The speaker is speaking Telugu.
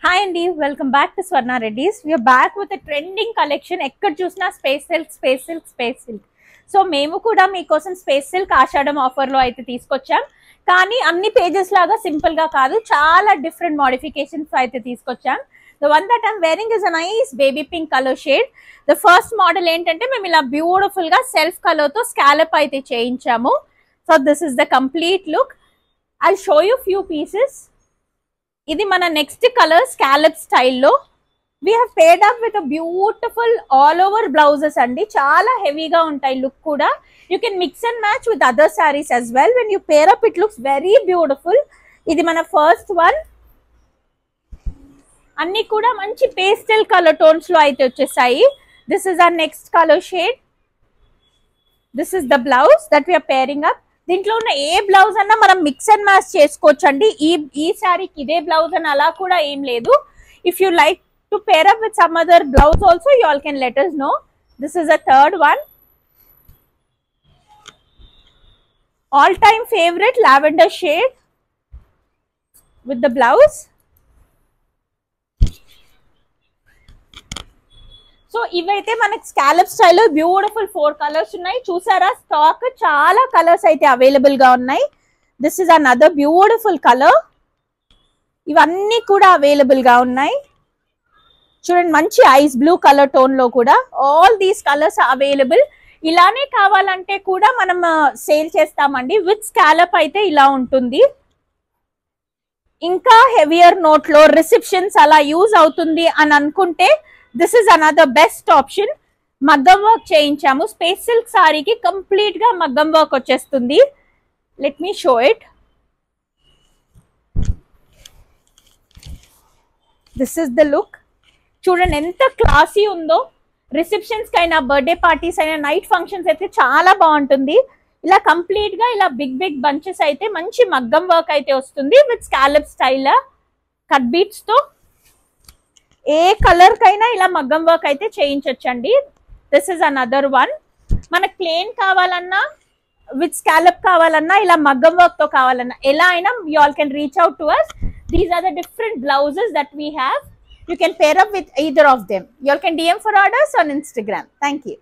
Hi Andy, welcome back to Swarna Reddy's. We are back with a trending collection. ఎక్కడ చూసినా స్పేస్ సిల్క్. సో మేము కూడా మీకోసం స్పేస్ సిల్క్ ఆషాఢం ఆఫర్ లో అయితే తీసుకొచ్చాం. కానీ అన్ని పేజెస్ లాగా సింపుల్ గా కాదు, చాలా డిఫరెంట్ మోడిఫికేషన్స్ అయితే తీసుకొచ్చాం. The one that I'm wearing is a nice baby pink color shade. The first model ఏంటంటే మేము ఇలా బ్యూటిఫుల్ గా సెల్ఫ్ కలర్ తో స్కాలప్ అయితే చేయించాము. So this is the complete look. I'll show you few pieces. ఇది మన నెక్స్ట్ కలర్ స్కాలప్ స్టైల్లో we have paid up with beautiful all over blouses అండి. చాలా హెవీగా ఉంటాయి లుక్ కూడా. You can mix and match with other saris as well. When you pair up it looks very beautiful. ఇది మన ఫస్ట్ వన్. అన్ని కూడా మంచి పేస్టల్ కలర్ టోన్స్ లో అయితే వచ్చేసాయి. This is our next colour shade. This is the blouse that we are pairing up. దీంట్లో ఉన్న ఏ బ్లౌజ్ అన్నా మనం మిక్స్ అండ్ మ్యాచ్ చేసుకోవచ్చు అండి. ఈ శారీకి ఇదే బ్లౌజ్ అని అలా కూడా ఏం లేదు. If you like to pair up with some other blouse also you all can let us know. This is a third one. All time favorite lavender shade with the blouse. So ఇవైతే మనకి స్కాలప్ స్టైల్లో బ్యూటిఫుల్ 4 కలర్స్ ఉన్నాయి. చూసారా, స్టాక్ చాలా కలర్స్ అయితే అవైలబుల్ గా ఉన్నాయి. This is another beautiful colour. ఇవన్నీ కూడా అవైలబుల్ గా ఉన్నాయి. చూడండి, మంచి ఐస్ బ్లూ కలర్ టోన్ లో కూడా ఆల్ దీస్ కలర్స్ అవైలబుల్. ఇలానే కావాలంటే కూడా మనం సేల్ చేస్తామండి. విత్ స్కాలప్ అయితే ఇలా ఉంటుంది. ఇంకా హెవియర్ నోట్ లో రిసెప్షన్స్ అలా యూజ్ అవుతుంది అని అనుకుంటే this is another best option. మగ్గం వర్క్ చేయించాము. స్పేస్ సిల్క్ సారీకి కంప్లీట్ గా మగ్గం వర్క్ వచ్చేస్తుంది. Let me show it. This is the look. చూడండి ఎంత క్లాసీ ఉందో. రిసెప్షన్స్ కైనా, బర్త్డే పార్టీస్ అయినా, నైట్ ఫంక్షన్స్ అయితే చాలా బాగుంటుంది. ఇలా కంప్లీట్ గా ఇలా బిగ్ బిగ్ బంచెస్ అయితే మంచి మగ్గం వర్క్ అయితే వస్తుంది with scallop style cut beads తో. ఏ కలర్ కైనా ఇలా మగ్గం వర్క్ అయితే చేయించొచ్చండి. This is another one. మనకు ప్లేన్ కావాలన్నా, విత్ స్కాలప్ కావాలన్నా, ఇలా మగ్గం వర్క్ తో కావాలన్నా, ఎలా అయినా you all can reach out to us. These are the different blouses that we have. You can pair up with either of them. You all can DM for orders on Instagram. Thank you.